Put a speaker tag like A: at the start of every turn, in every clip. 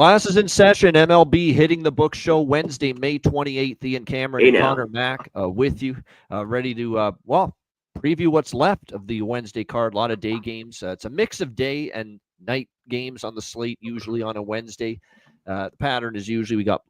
A: Class is in session. MLB hitting the book show Wednesday, May 28th. Ian Cameron and Connor Mack with you, ready to, preview what's left of the Wednesday card. A lot of day games. It's a mix of day and night games on the slate, usually on a Wednesday. The pattern is usually we got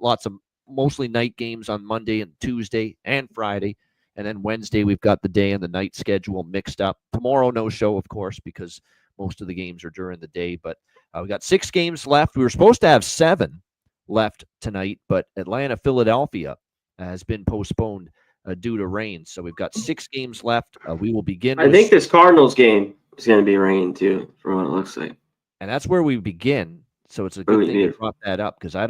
A: mostly night games on Monday and Tuesday and Friday. And then Wednesday, we've got the day and the night schedule mixed up. Tomorrow, no show, of course, because most of the games are during the day. But we got 6 games left. We were supposed to have 7 left tonight, but Atlanta-Philadelphia has been postponed due to rain. So we've got 6 games left. We will begin.
B: I think this Cardinals game is going to be rain, too, from what it looks like.
A: And that's where we begin. So it's a good thing to drop that up because I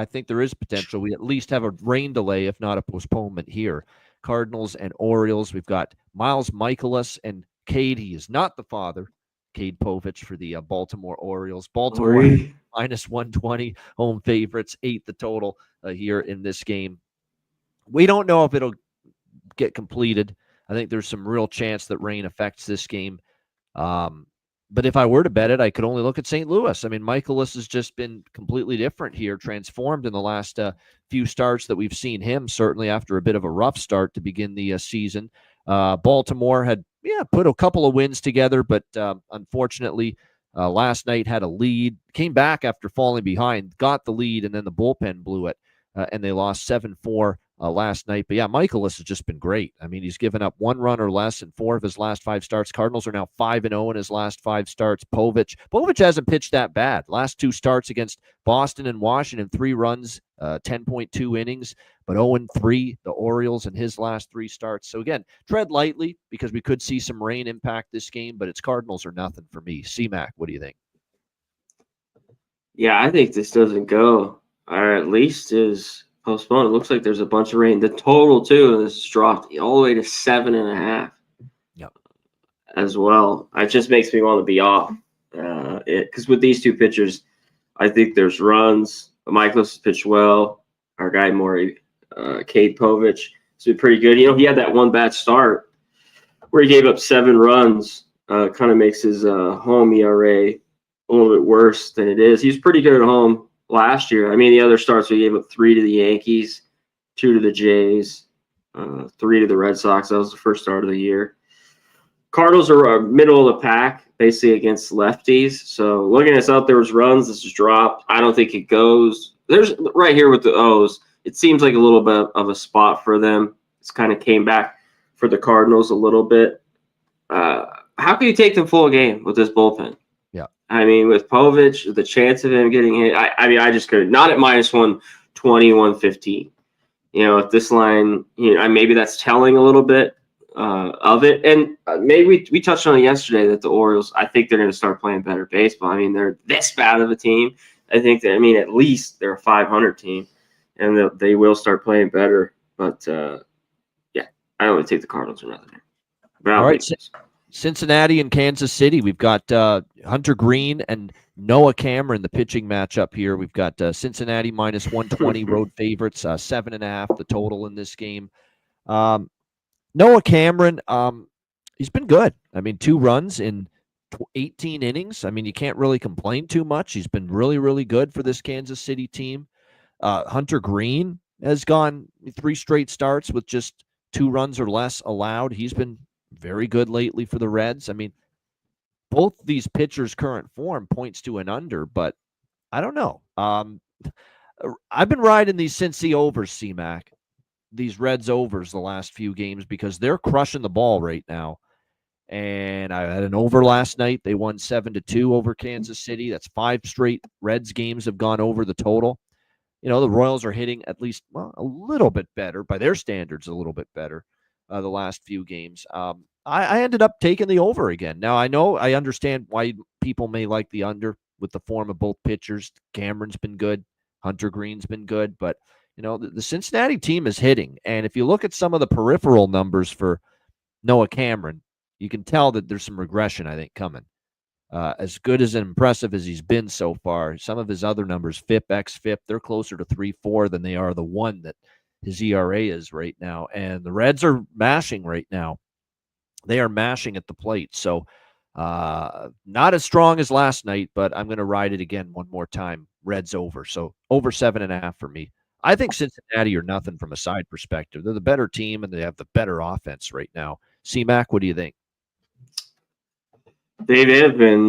A: think there is potential. We at least have a rain delay, if not a postponement here. Cardinals and Orioles. We've got Miles Michaelis and Cade. He is not the father. Cade Povich for the Baltimore Orioles. Baltimore minus 120 home favorites, 8 the total here in this game. We don't know if it'll get completed. I think there's some real chance that rain affects this game. But if I were to bet it, I could only look at St. Louis. I mean, Michaelis has just been completely different here, transformed in the last few starts that we've seen him, certainly after a bit of a rough start to begin the season. Baltimore had put a couple of wins together, but unfortunately last night had a lead, came back after falling behind, got the lead, and then the bullpen blew it, and they lost 7-4 last night. But Michaelis has just been great. I mean, he's given up 1 run or less in 4 of his last 5 starts. Cardinals are now 5-0 in his last 5 starts. Povich hasn't pitched that bad. Last 2 starts against Boston and Washington, 3 runs, 10.2 innings, but 0-3, the Orioles in his last 3 starts. So again, tread lightly because we could see some rain impact this game, but it's Cardinals or nothing for me. C-Mac, what do you think?
B: Yeah, I think this doesn't go, or at least is postponed. It looks like there's a bunch of rain. The total, too, is dropped all the way to 7.5.
A: Yep.
B: As well. It just makes me want to be off. Because with these 2 pitchers, I think there's runs. Michaelis has pitched well. Our guy, Cade Povich, has been pretty good. He had that 1 bad start where he gave up 7 runs. Kind of makes his home ERA a little bit worse than it is. He's pretty good at home last year. I mean, the other starts, we gave up 3 to the Yankees, 2 to the Jays, 3 to the Red Sox. That was the first start of the year. Cardinals are middle of the pack, basically against lefties. So looking at this out, there was runs. This is dropped. I don't think it goes. There's right here with the O's. It seems like a little bit of a spot for them. It's kind of came back for the Cardinals a little bit. How can you take them full game with this bullpen?
A: Yeah.
B: I mean, with Povich, the chance of him getting hit, I just couldn't. Not at minus 120, 115. At this line, maybe that's telling a little bit of it. And maybe we touched on it yesterday that the Orioles, I think they're going to start playing better baseball. I mean, they're this bad of a team. I think that, at least they're a 500 team, and they will start playing better. But, I don't want to take the Cardinals or nothing.
A: All right. Cincinnati and Kansas City. We've got Hunter Green and Noah Cameron, the pitching matchup here. We've got Cincinnati minus 120 road favorites, 7.5 the total in this game. Noah Cameron, he's been good. 2 runs in 18 innings. You can't really complain too much. He's been really, really good for this Kansas City team. Hunter Green has gone 3 straight starts with just 2 runs or less allowed. He's been very good lately for the Reds. Both these pitchers' current form points to an under, but I don't know. I've been riding these Cincy overs, C-Mac, these Reds overs the last few games because they're crushing the ball right now. And I had an over last night. They won 7-2 over Kansas City. That's 5 straight Reds games have gone over the total. The Royals are hitting at least a little bit better, by their standards, a little bit better the last few games. I ended up taking the over again. Now, I understand why people may like the under with the form of both pitchers. Cameron's been good. Hunter Green's been good. But, The Cincinnati team is hitting. And if you look at some of the peripheral numbers for Noah Cameron, you can tell that there's some regression, I think, coming. As good as impressive as he's been so far, some of his other numbers, FIP, xFIP, they're closer to 3.4 than they are the 1 that his ERA is right now. And the Reds are mashing right now. They are mashing at the plate. So not as strong as last night, but I'm going to ride it again one more time. Reds over. So over 7.5 for me. I think Cincinnati are nothing from a side perspective. They're the better team, and they have the better offense right now. C-Mac, what do you think?
B: They have been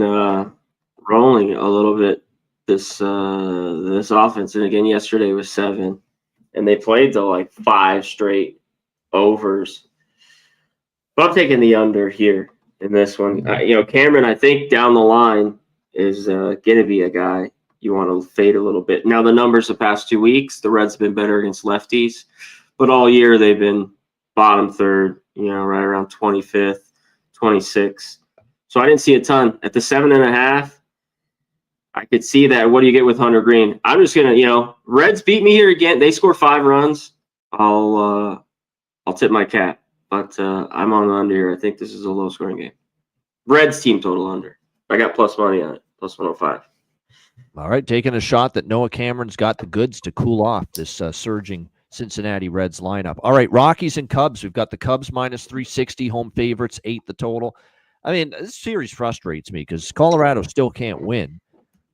B: rolling a little bit this offense, and again yesterday was 7, and they played to like 5 straight overs. But I'm taking the under here in this one. Cameron, I think down the line is going to be a guy you want to fade a little bit. Now the numbers the past 2 weeks, the Reds have been better against lefties, but all year they've been bottom third. Right around 25th, 26th. So I didn't see a ton at the 7.5. I could see that. What do you get with Hunter Green? I'm just gonna, Reds beat me here again. They score 5 runs. I'll tip my cap, but I'm on the under here. I think this is a low scoring game. Reds team total under. I got plus money on it, plus 105.
A: All right, taking a shot that Noah Cameron's got the goods to cool off this surging Cincinnati Reds lineup. All right, Rockies and Cubs. We've got the Cubs minus 360, home favorites, 8 the total. I mean, this series frustrates me because Colorado still can't win,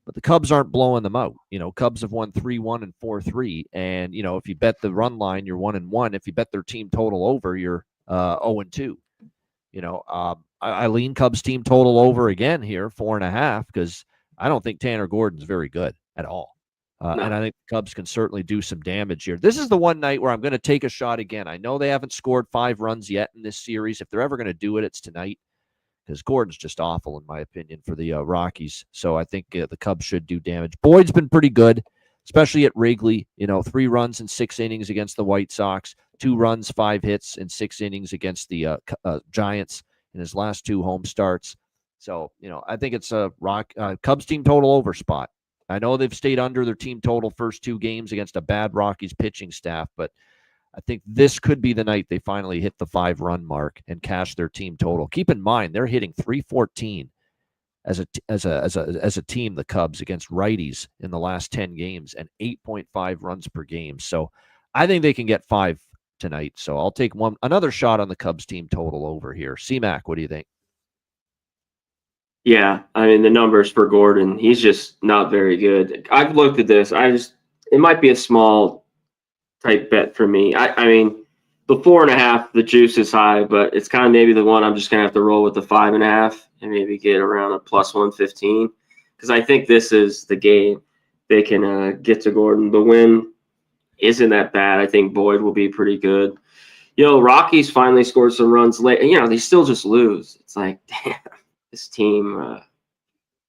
A: but the Cubs aren't blowing them out. Cubs have won 3-1 and 4-3, and if you bet the run line, you're 1-1. If you bet their team total over, you're 0-2. I lean Cubs team total over again here, 4.5, because I don't think Tanner Gordon's very good at all. No. And I think the Cubs can certainly do some damage here. This is the one night where I'm going to take a shot again. I know they haven't scored 5 runs yet in this series. If they're ever going to do it, it's tonight, because Gordon's just awful, in my opinion, for the Rockies. So I think the Cubs should do damage. Boyd's been pretty good, especially at Wrigley. 3 runs in 6 innings against the White Sox, 2 runs, 5 hits in 6 innings against the Giants in his last 2 home starts. So, I think it's a Cubs team total over spot. I know they've stayed under their team total first 2 games against a bad Rockies pitching staff, but I think this could be the night they finally hit the 5-run mark and cash their team total. Keep in mind, they're hitting 314 as a team, the Cubs, against righties in the last 10 games, and 8.5 runs per game. So I think they can get 5 tonight. So I'll take another shot on the Cubs team total over here. C-Mac, what do you think?
B: Yeah, I mean, the numbers for Gordon, he's just not very good. I've looked at this. It might be a small type bet for me. I mean, the 4.5, the juice is high, but it's kind of maybe the one I'm just going to have to roll with the 5.5 and maybe get around a plus 115, because I think this is the game they can get to Gordon. The win isn't that bad. I think Boyd will be pretty good. Rockies finally scored some runs late. They still just lose. It's like, damn. This team,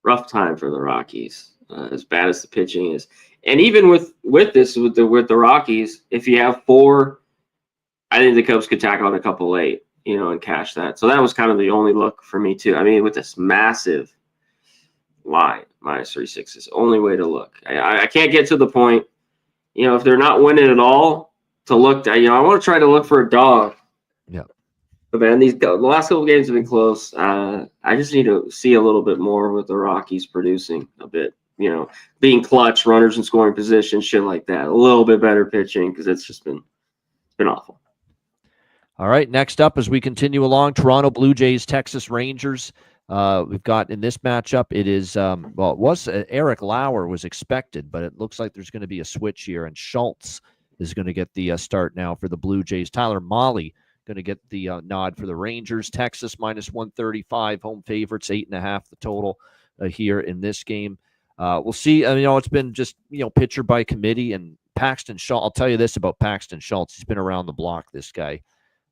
B: rough time for the Rockies, as bad as the pitching is. And even with the Rockies, if you have 4, I think the Cubs could tack on a couple late, and cash that. So that was kind of the only look for me too. I mean, with this massive line, minus 360 is the only way to look. I can't get to the point, if they're not winning at all, to look at. I want to try to look for a dog.
A: Yeah.
B: But man, the last couple games have been close. I just need to see a little bit more with the Rockies producing a bit, being clutch, runners in scoring position, shit like that. A little bit better pitching, because it's been awful.
A: All right, next up as we continue along, Toronto Blue Jays, Texas Rangers. We've got in this matchup, it is, it was Eric Lauer was expected, but it looks like there's going to be a switch here, and Schultz is going to get the start now for the Blue Jays. Tyler Mahle going to get the nod for the Rangers. Texas minus 135, home favorites, 8.5 the total here in this game. We'll see. It's been just, pitcher by committee, and Paxton Schultz. I'll tell you this about Paxton Schultz. He's been around the block, this guy.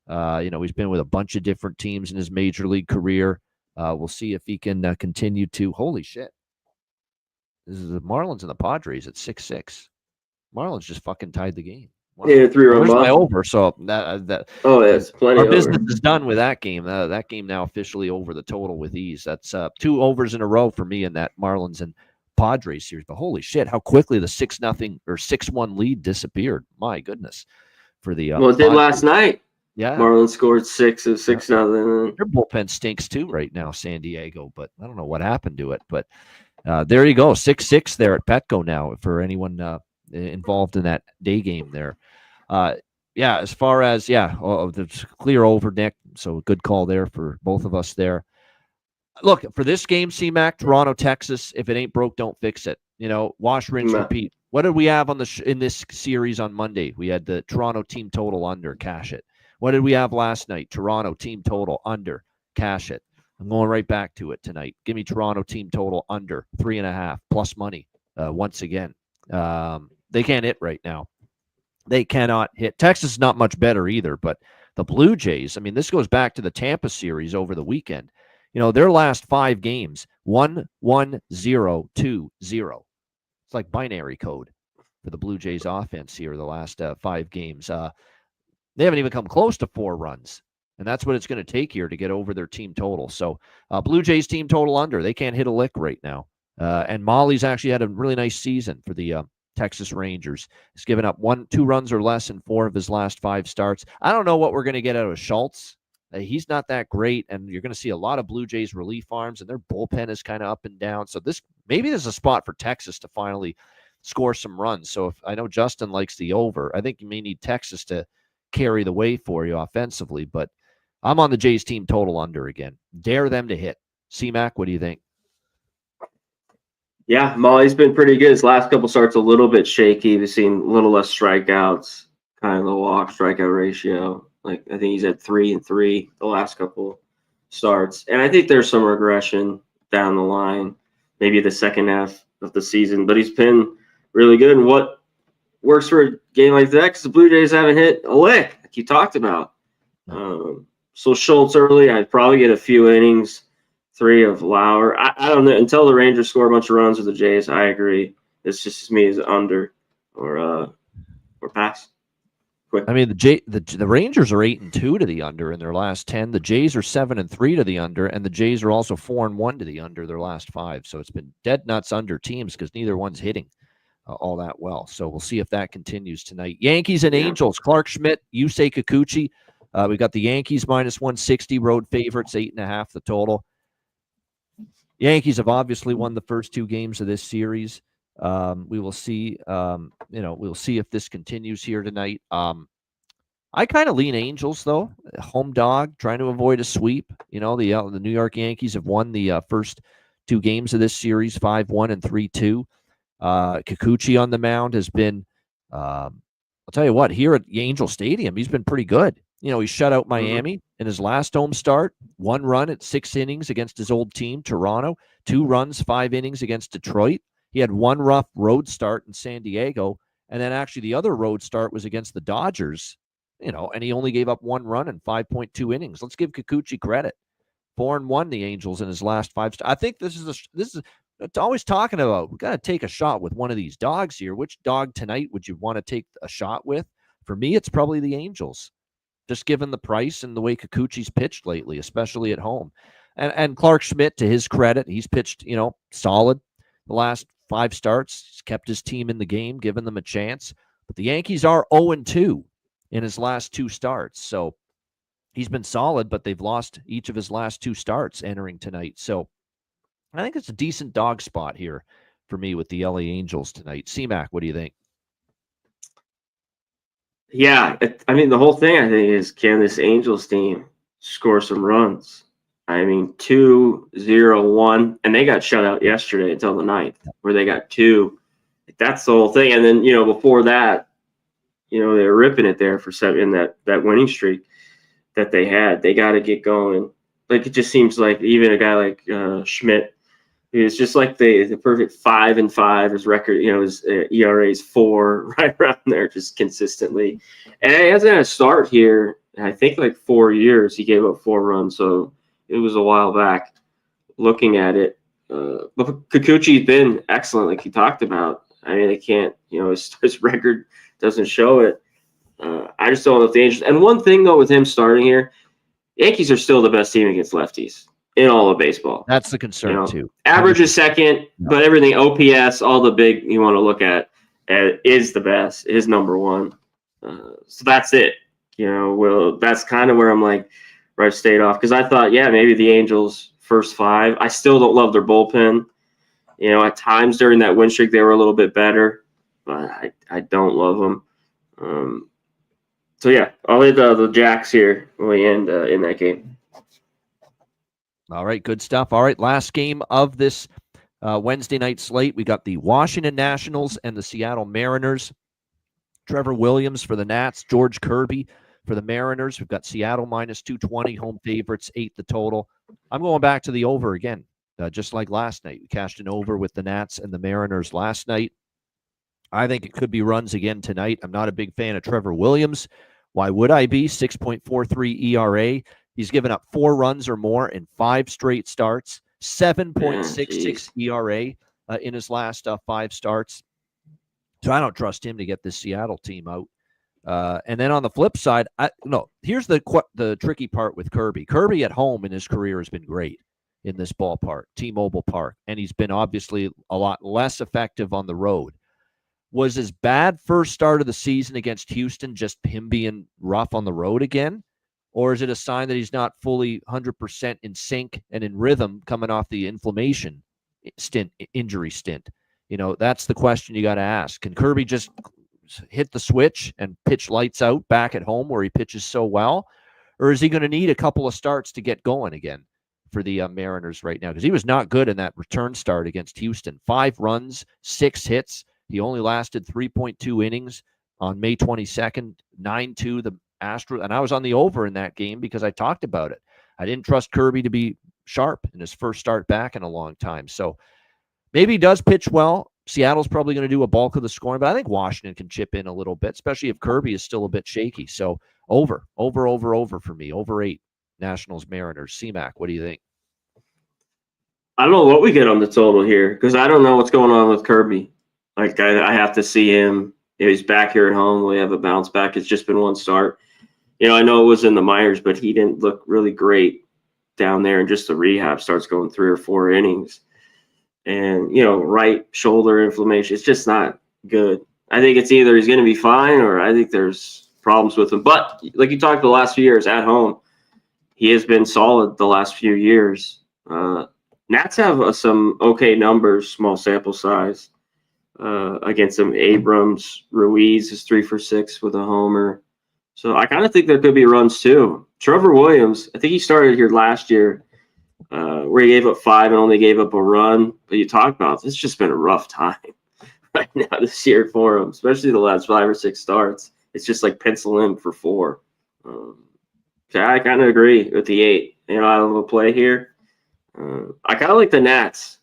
A: He's been with a bunch of different teams in his major league career. We'll see if he can continue to. Holy shit. This is the Marlins and the Padres at 6-6. Marlins just fucking tied the game. Wow.
B: Yeah, 3-run
A: my over. So
B: it's plenty.
A: Our business is done with that game. That game now officially over the total with ease. That's 2 overs in a row for me in that Marlins and Padres series. But holy shit, how quickly the 6-0 or 6-1 lead disappeared. My goodness. For the
B: well, it did
A: Padres.
B: last night.
A: Yeah.
B: Marlins scored 6 of 6-0.
A: Their bullpen stinks too right now, San Diego, but I don't know what happened to it. But there you go, 6-6 there at Petco now for anyone involved in that day game there. As far as the clear over, Nick. So good call there for both of us there. Look, for this game, C-Mac, Toronto, Texas, if it ain't broke, don't fix it. Wash, rinse, repeat. What did we have on in this series on Monday? We had the Toronto team total under, cash it. What did we have last night? Toronto team total under, cash it. I'm going right back to it tonight. Give me Toronto team total under 3.5 plus money once again. They can't hit right now. They cannot hit. Texas is not much better either, but the Blue Jays, I mean, this goes back to the Tampa series over the weekend. Their last 5 games, 1-1-0-2-0. It's like binary code for the Blue Jays offense here the last 5 games. They haven't even come close to 4 runs, and that's what it's going to take here to get over their team total. So Blue Jays team total under. They can't hit a lick right now. And Molly's actually had a really nice season for the Texas Rangers. He's given up 2 runs or less in 4 of his last 5 starts. I don't know what we're going to get out of Schultz. He's not that great, and you're going to see a lot of Blue Jays relief arms, and their bullpen is kind of up and down. So maybe there's a spot for Texas to finally score some runs. So if I know Justin likes the over, I think you may need Texas to carry the way for you offensively. But I'm on the Jays team total under again. Dare them to hit. C-Mac, what do you think?
B: Yeah, Molly's been pretty good. His last couple starts a little bit shaky. We've seen a little less strikeouts, kind of the walk strikeout ratio. Like I think he's at 3-3 the last couple starts. And I think there's some regression down the line, maybe the second half of the season. But he's been really good. And what works for a game like that, because the Blue Jays haven't hit a lick, like you talked about. So Schultz early, I'd probably get a few innings, 3 of Lauer. I don't know. Until the Rangers score a bunch of runs with the Jays, I agree. It's just me as under or pass. Quick.
A: I mean, the Rangers are 8-2 to the under in their last 10. The Jays are 7-3 to the under, and the Jays are also 4-1 to the under their last 5. So it's been dead nuts under teams because neither one's hitting all that well. So we'll see if that continues tonight. Yankees and Angels. Clark Schmidt, Yusei Kikuchi. We've got the Yankees minus 160 road favorites, 8.5 the total. Yankees have obviously won the first 2 games of this series. We will see. We'll see if this continues here tonight. I kind of lean Angels though. Home dog, trying to avoid a sweep. The New York Yankees have won the first 2 games of this series, 5-1 and 3-2. Kikuchi on the mound has been. I'll tell you what. Here at Angel Stadium, he's been pretty good. He shut out Miami in his last home start. 1 run at 6 innings against his old team, Toronto. 2 runs, 5 innings against Detroit. He had 1 rough road start in San Diego, and then actually the other road start was against the Dodgers, and he only gave up 1 run in 5.2 innings. Let's give Kikuchi credit. 4-1 the Angels in his last 5 starts. I think this is it's always talking about, we got to take a shot with one of these dogs here. Which dog tonight would you want to take a shot with? For me, it's probably the Angels, just given the price and the way Kikuchi's pitched lately, especially at home. And Clark Schmidt, to his credit, he's pitched, solid the last 5 starts. He's kept his team in the game, given them a chance. But the Yankees are 0-2 in his last 2 starts. So he's been solid, but they've lost each of his last 2 starts entering tonight. So I think it's a decent dog spot here for me with the LA Angels tonight. C-Mac, what do you think?
B: Yeah, the whole thing, I think, is can this Angels team score some runs? 2-0-1, and they got shut out yesterday until the 9th, where they got 2. That's the whole thing. And then, before that, they were ripping it there for 7 in that winning streak that they had. They got to get going. Like, it just seems like even a guy like Schmidt, it's just like the perfect 5-5. His record, his ERA is 4, right around there, just consistently. And he hasn't had a start here, I think, like 4 years. He gave up 4 runs, so it was a while back looking at it. But Kikuchi's been excellent, like you talked about. They can't, his record doesn't show it. I just don't know if the Angels. And one thing, though, with him starting here, Yankees are still the best team against lefties. in all of baseball.
A: That's the concern too.
B: Average is second, but everything OPS, all the big you want to look at is the best, is number one. So that's it. Well, that's kind of where I'm like, right, stayed off, because I thought, yeah, maybe the Angels first 5. I still don't love their bullpen. At times during that win streak they were a little bit better, but I don't love them. So yeah, I'll hit the Jacks here when we end in that game.
A: All right, good stuff. All right, last game of this Wednesday night slate. We got the Washington Nationals and the Seattle Mariners. Trevor Williams for the Nats, George Kirby for the Mariners. We've got Seattle minus 220, home favorites, 8 the total. I'm going back to the over again, just like last night. We cashed an over with the Nats and the Mariners last night. I think it could be runs again tonight. I'm not a big fan of Trevor Williams. Why would I be? 6.43 ERA. He's given up 4 runs or more in 5 straight starts, 7.66 ERA in his last 5 starts. So I don't trust him to get this Seattle team out. And then on the flip side, here's the tricky part with Kirby. Kirby at home in his career has been great in this ballpark, T-Mobile Park, and he's been obviously a lot less effective on the road. Was his bad first start of the season against Houston just him being rough on the road again? Or is it a sign that he's not fully 100% in sync and in rhythm coming off the inflammation injury stint? That's the question you got to ask. Can Kirby just hit the switch and pitch lights out back at home where he pitches so well? Or is he going to need a couple of starts to get going again for the Mariners right now? Because he was not good in that return start against Houston. 5 runs, 6 hits. He only lasted 3.2 innings on May 22nd, 9-2 the Astros. And I was on the over in that game because I talked about it. I didn't trust Kirby to be sharp in his first start back in a long time. So maybe he does pitch well. Seattle's probably going to do a bulk of the scoring, but I think Washington can chip in a little bit, especially if Kirby is still a bit shaky. So over for me. Over 8. Nationals, Mariners. CMAC, what do you think?
B: I don't know what we get on the total here because I don't know what's going on with Kirby. Like, I have to see him. He's back here at home. We have a bounce back. It's just been 1 start. I know it was in the minors, but he didn't look really great down there. And just the rehab starts going 3 or 4 innings. And, right shoulder inflammation. It's just not good. I think it's either he's going to be fine or I think there's problems with him. But like you talked the last few years at home, he has been solid the last few years. Nats have some okay numbers, small sample size. Against them, Abrams, Ruiz is 3 for 6 with a homer. So I kind of think there could be runs too. Trevor Williams, I think he started here last year where he gave up 5 and only gave up a run. But you talk about it's just been a rough time right now this year for him, especially the last 5 or 6 starts. It's just like pencil in for 4. So I kind of agree with the 8. I have a play here. I kind of like the Nats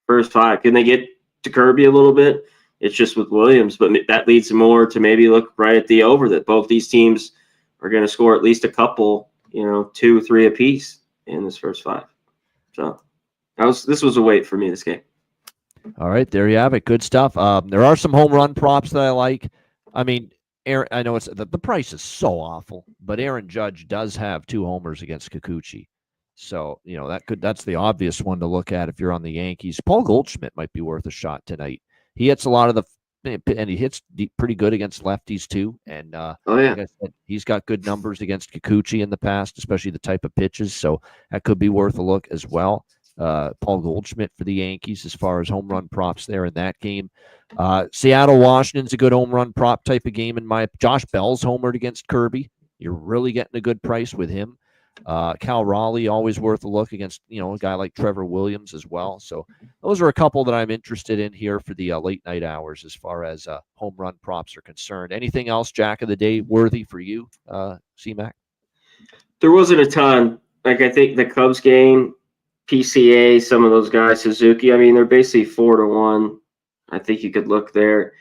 B: first 5. Can they get to Kirby a little bit? It's just with Williams, but that leads more to maybe look right at the over that both these teams are going to score at least a couple, 2, 3 apiece in this first 5. So this was a wait for me this game.
A: All right, there you have it. Good stuff. There are some home run props that I like. I mean, Aaron, I know the price is so awful, but Aaron Judge does have 2 homers against Kikuchi. So, that's the obvious one to look at if you're on the Yankees. Paul Goldschmidt might be worth a shot tonight. He hits a lot of and he hits pretty good against lefties too. And like I said, he's got good numbers against Kikuchi in the past, especially the type of pitches. So that could be worth a look as well. Paul Goldschmidt for the Yankees as far as home run props there in that game. Seattle, Washington's a good home run prop type of game. Josh Bell's homered against Kirby. You're really getting a good price with him. Cal Raleigh, always worth a look against, a guy like Trevor Williams as well. So those are a couple that I'm interested in here for the late night hours as far as home run props are concerned. Anything else, Jack of the Day, worthy for you, CMAC?
B: There wasn't a ton. Like, I think the Cubs game, PCA, some of those guys, Suzuki, they're basically 4-1. I think you could look there.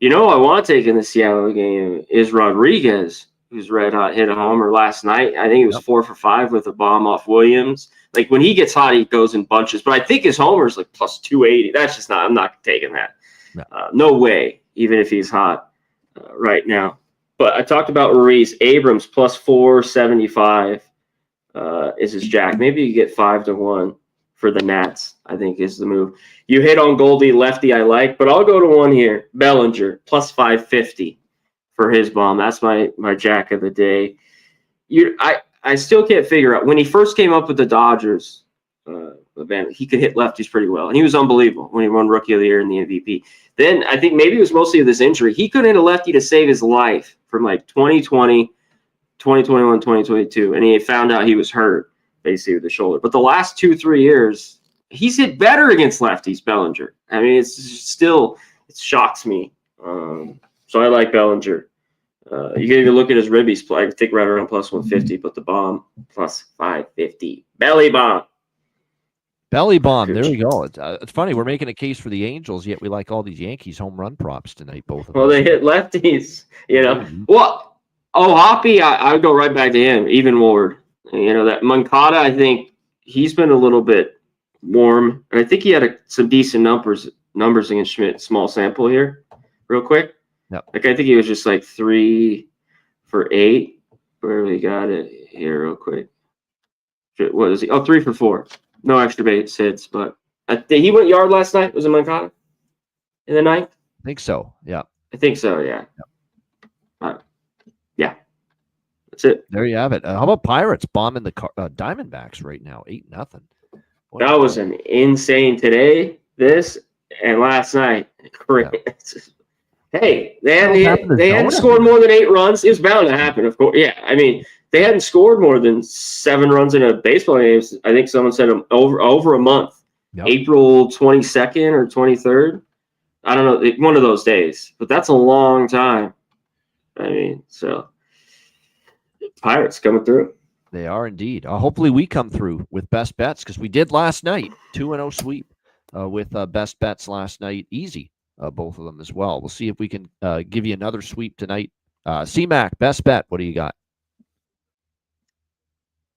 B: I want to take in the Seattle game is Rodriguez, who's red hot, hit a homer last night. I think he was 4 for 5 with a bomb off Williams. Like, when he gets hot, he goes in bunches. But I think his homer is like plus 280. That's just I'm not taking that. No way, even if he's hot right now. But I talked about Ruiz. Abrams plus 475. is his jack. Maybe you get 5-1 for the Nats, I think is the move. You hit on Goldie, lefty I like, but I'll go to one here. Bellinger, plus 550 for his bomb. That's my jack of the day. I still can't figure out. When he first came up with the Dodgers, he could hit lefties pretty well. And he was unbelievable when he won Rookie of the Year and the MVP. Then I think maybe it was mostly of this injury. He couldn't hit a lefty to save his life from like 2020, 2021, 2022. And he found out he was hurt, basically, with the shoulder. But the last 2-3 years, he's hit better against lefties, Bellinger. I mean, it shocks me. So I like Bellinger. You can even look at his ribbies play. I think right around plus 150, but the bomb plus 550. Belly bomb.
A: Belly bomb. There we go. It's funny. We're making a case for the Angels, yet we like all these Yankees home run props tonight, both of them.
B: Well, they hit lefties, Well, Hoppy, I would go right back to him, even Ward. That Moncada, I think he's been a little bit warm. And I think he had some decent numbers against Schmidt. Small sample here, real quick.
A: Yep.
B: Like, I think he was just like 3 for 8. Where we got it here, real quick. What is he? Oh, 3 for 4. No extra base hits, but he went yard last night. Was it Moncada in the ninth?
A: I think so. Yeah.
B: I think so. Yeah. Yep. Yeah. That's it.
A: There you have it. How about Pirates bombing the Diamondbacks right now? 8-0.
B: That was an insane today, this, and last night. Yeah. Hey, they hadn't scored more than 8 runs. It was bound to happen, of course. Yeah, I mean, they hadn't scored more than 7 runs in a baseball game. I think someone said over a month. Yep. April 22nd or 23rd. I don't know, one of those days. But that's a long time. I mean, so Pirates coming through.
A: They are indeed. Hopefully we come through with best bets, because we did last night. 2-0 sweep with best bets last night. Easy. Both of them as well. We'll see if we can give you another sweep tonight. C-Mac, best bet. What do you got?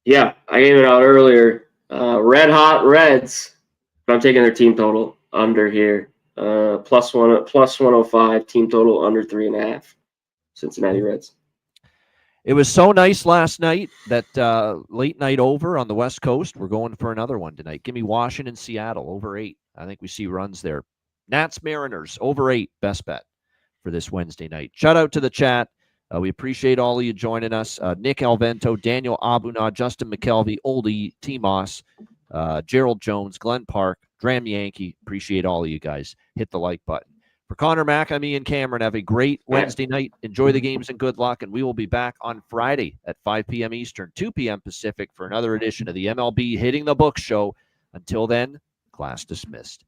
B: Yeah, I gave it out earlier. Red Hot Reds. I'm taking their team total under here. Plus 105. Team total under 3.5. Cincinnati Reds.
A: It was so nice last night that late night over on the West Coast. We're going for another one tonight. Give me Washington, Seattle over 8. I think we see runs there. Nats Mariners over 8, best bet for this Wednesday night. Shout out to the chat. We appreciate all of you joining us. Nick Alvento, Daniel Abuna, Justin McKelvey, Oldie, T. Moss, Gerald Jones, Glenn Park, Dram Yankee. Appreciate all of you guys. Hit the like button. For Connor McAmee and Cameron, have a great Wednesday night. Enjoy the games and good luck. And we will be back on Friday at 5 p.m. Eastern, 2 p.m. Pacific for another edition of the MLB Hitting the Book Show. Until then, class dismissed.